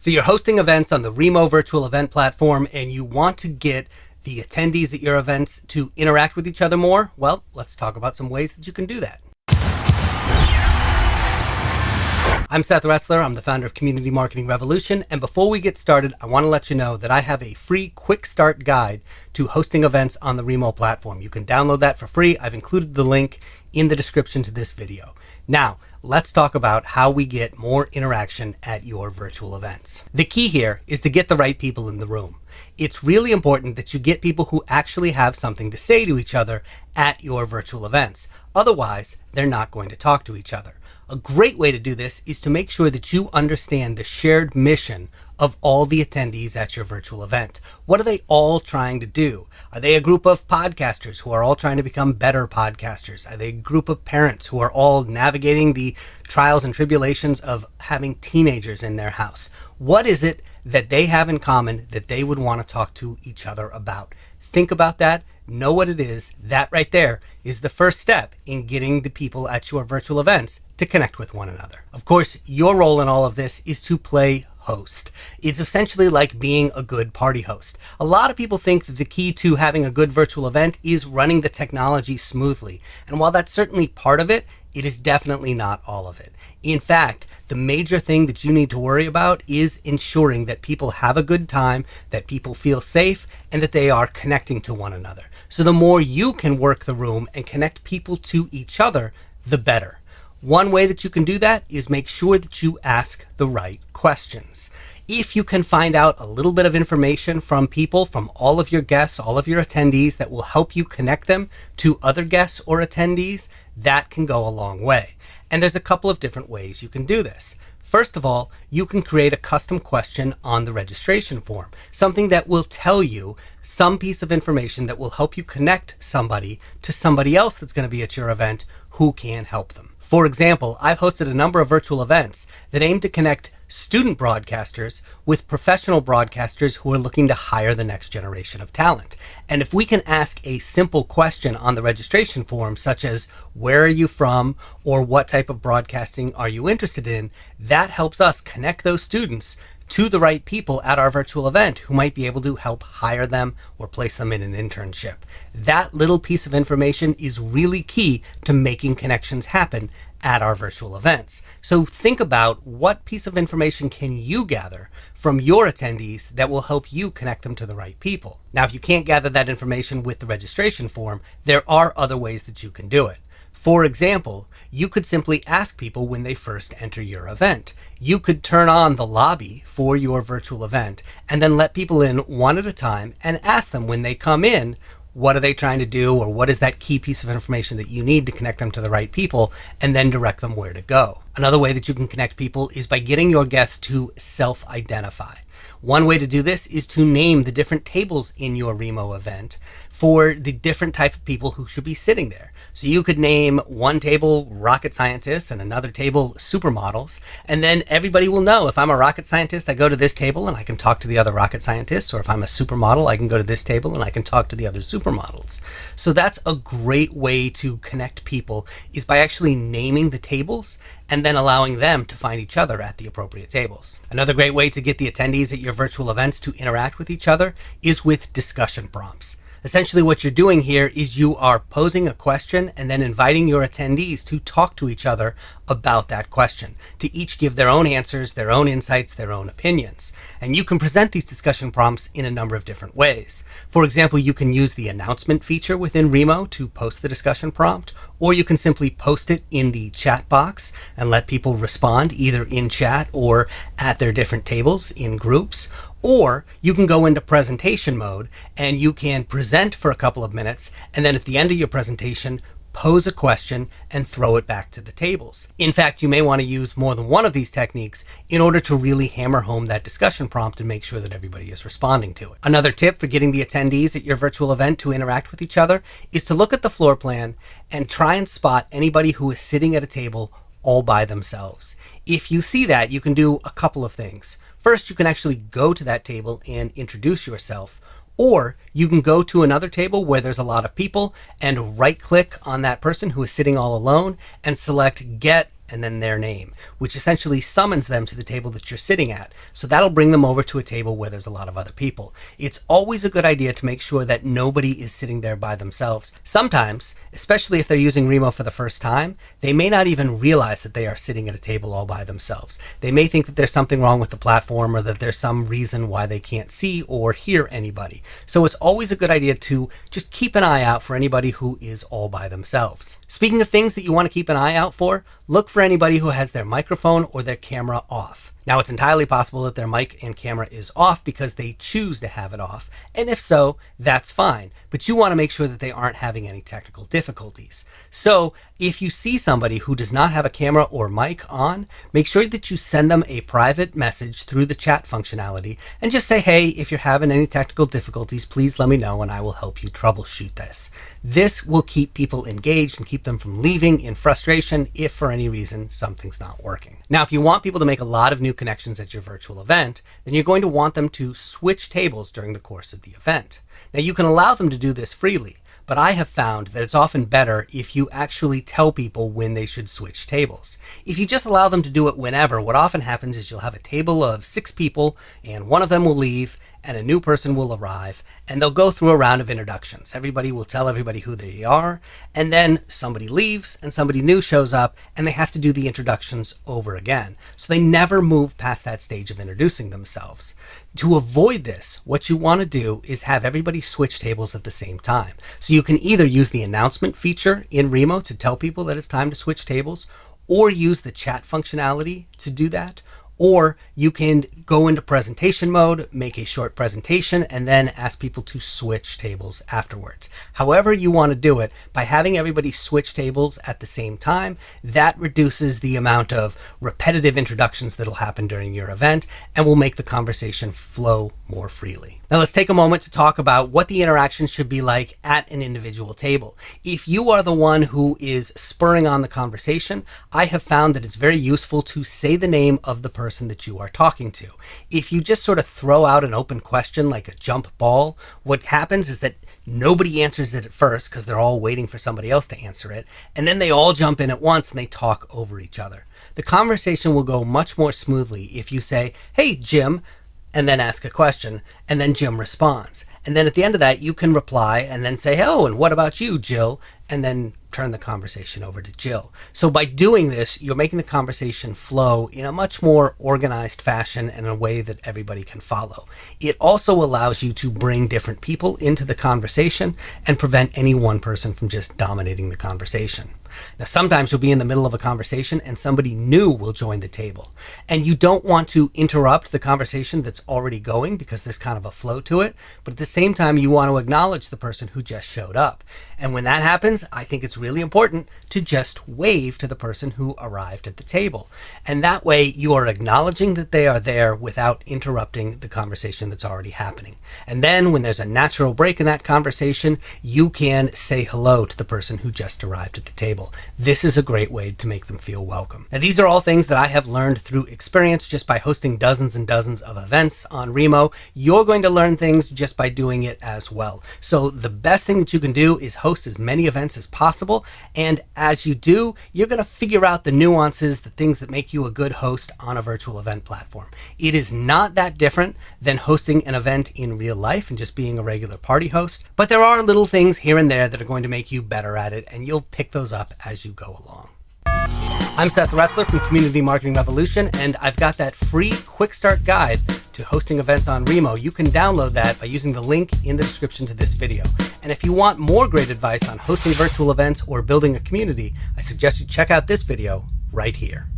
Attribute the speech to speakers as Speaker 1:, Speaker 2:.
Speaker 1: So you're hosting events on the Remo virtual event platform and you want to get the attendees at your events to interact with each other more? Well, let's talk about some ways that you can do that. I'm Seth Resler. I'm the founder of Community Marketing Revolution. And before we get started, I want to let you know that I have a free quick start guide to hosting events on the Remo platform. You can download that for free. I've included the link in the description to this video. Now, let's talk about how we get more interaction at your virtual events. The key here is to get the right people in the room. It's really important that you get people who actually have something to say to each other at your virtual events. Otherwise, they're not going to talk to each other. A great way to do this is to make sure that you understand the shared mission of all the attendees at your virtual event. What are they all trying to do? Are they a group of podcasters who are all trying to become better podcasters? Are they a group of parents who are all navigating the trials and tribulations of having teenagers in their house? What is it that they have in common that they would want to talk to each other about? Think about that. Know what it is. That right there is the first step in getting the people at your virtual events to connect with one another. Of course, your role in all of this is to play host. It's essentially like being a good party host. A lot of people think that the key to having a good virtual event is running the technology smoothly. And while that's certainly part of it, it is definitely not all of it. In fact, the major thing that you need to worry about is ensuring that people have a good time, that people feel safe, and that they are connecting to one another. So the more you can work the room and connect people to each other, the better. One way that you can do that is make sure that you ask the right questions. If you can find out a little bit of information from people, from all of your guests, all of your attendees, that will help you connect them to other guests or attendees, that can go a long way. And there's a couple of different ways you can do this. First of all, you can create a custom question on the registration form, something that will tell you some piece of information that will help you connect somebody to somebody else that's going to be at your event who can help them. For example, I've hosted a number of virtual events that aim to connect student broadcasters with professional broadcasters who are looking to hire the next generation of talent. And if we can ask a simple question on the registration form, such as where are you from or what type of broadcasting are you interested in, that helps us connect those students to the right people at our virtual event who might be able to help hire them or place them in an internship. That little piece of information is really key to making connections happen at our virtual events. So think about what piece of information can you gather from your attendees that will help you connect them to the right people. Now, if you can't gather that information with the registration form, there are other ways that you can do it. For example, you could simply ask people when they first enter your event. You could turn on the lobby for your virtual event and then let people in one at a time and ask them when they come in, what are they trying to do, or what is that key piece of information that you need to connect them to the right people, and then direct them where to go. Another way that you can connect people is by getting your guests to self-identify. One way to do this is to name the different tables in your Remo event for the different type of people who should be sitting there. So you could name one table rocket scientists and another table supermodels, and then everybody will know if I'm a rocket scientist, I go to this table and I can talk to the other rocket scientists, or if I'm a supermodel, I can go to this table and I can talk to the other supermodels. So that's a great way to connect people, is by actually naming the tables and then allowing them to find each other at the appropriate tables. Another great way to get the attendees at your virtual events to interact with each other is with discussion prompts. Essentially what you're doing here is you are posing a question and then inviting your attendees to talk to each other about that question, to each give their own answers, their own insights, their own opinions. And you can present these discussion prompts in a number of different ways. For example, you can use the announcement feature within Remo to post the discussion prompt, or you can simply post it in the chat box and let people respond either in chat or at their different tables in groups. Or you can go into presentation mode and you can present for a couple of minutes, and then at the end of your presentation, pose a question and throw it back to the tables. In fact, you may want to use more than one of these techniques in order to really hammer home that discussion prompt and make sure that everybody is responding to it. Another tip for getting the attendees at your virtual event to interact with each other is to look at the floor plan and try and spot anybody who is sitting at a table all by themselves. If you see that, you can do a couple of things. First, you can actually go to that table and introduce yourself, or you can go to another table where there's a lot of people and right click on that person who is sitting all alone and select Get and then their name, which essentially summons them to the table that you're sitting at. So that'll bring them over to a table where there's a lot of other people. It's always a good idea to make sure that nobody is sitting there by themselves. Sometimes, especially if they're using Remo for the first time, they may not even realize that they are sitting at a table all by themselves. They may think that there's something wrong with the platform or that there's some reason why they can't see or hear anybody. So it's always a good idea to just keep an eye out for anybody who is all by themselves. Speaking of things that you want to keep an eye out for, look for anybody who has their microphone or their camera off. Now, it's entirely possible that their mic and camera is off because they choose to have it off. And if so, that's fine. But you want to make sure that they aren't having any technical difficulties. So if you see somebody who does not have a camera or mic on, make sure that you send them a private message through the chat functionality and just say, hey, if you're having any technical difficulties, please let me know and I will help you troubleshoot this. This will keep people engaged and keep them from leaving in frustration if for any reason something's not working. Now, if you want people to make a lot of new connections at your virtual event, then you're going to want them to switch tables during the course of the event. Now, you can allow them to do this freely, but I have found that it's often better if you actually tell people when they should switch tables. If you just allow them to do it whenever, what often happens is you'll have a table of 6 people and one of them will leave and a new person will arrive and they'll go through a round of introductions. Everybody will tell everybody who they are, and then somebody leaves and somebody new shows up and they have to do the introductions over again. So they never move past that stage of introducing themselves. To avoid this, what you want to do is have everybody switch tables at the same time. So you can either use the announcement feature in Remo to tell people that it's time to switch tables, or use the chat functionality to do that, or you can go into presentation mode, make a short presentation, and then ask people to switch tables afterwards. However you want to do it, by having everybody switch tables at the same time, that reduces the amount of repetitive introductions that'll happen during your event and will make the conversation flow more freely. Now let's take a moment to talk about what the interaction should be like at an individual table. If you are the one who is spurring on the conversation, I have found that it's very useful to say the name of the person that you are talking to. If you just sort of throw out an open question like a jump ball, what happens is that nobody answers it at first because they're all waiting for somebody else to answer it, and then they all jump in at once and they talk over each other. The conversation will go much more smoothly if you say, hey, Jim, and then ask a question, and then Jim responds. And then at the end of that, you can reply and then say, oh, and what about you, Jill? And then turn the conversation over to Jill. So by doing this, you're making the conversation flow in a much more organized fashion and in a way that everybody can follow. It also allows you to bring different people into the conversation and prevent any one person from just dominating the conversation. Now, sometimes you'll be in the middle of a conversation and somebody new will join the table. And you don't want to interrupt the conversation that's already going because there's kind of a flow to it. But at the same time, you want to acknowledge the person who just showed up. And when that happens, I think it's really important to just wave to the person who arrived at the table. And that way you are acknowledging that they are there without interrupting the conversation that's already happening. And then when there's a natural break in that conversation, you can say hello to the person who just arrived at the table. This is a great way to make them feel welcome. Now, these are all things that I have learned through experience just by hosting dozens and dozens of events on Remo. You're going to learn things just by doing it as well. So the best thing that you can do is host as many events as possible. And as you do, you're going to figure out the nuances, the things that make you a good host on a virtual event platform. It is not that different than hosting an event in real life and just being a regular party host. But there are little things here and there that are going to make you better at it, and you'll pick those up as you go along. I'm Seth Resler from Community Marketing Revolution, and I've got that free quick start guide to hosting events on Remo. You can download that by using the link in the description to this video. And if you want more great advice on hosting virtual events or building a community, I suggest you check out this video right here.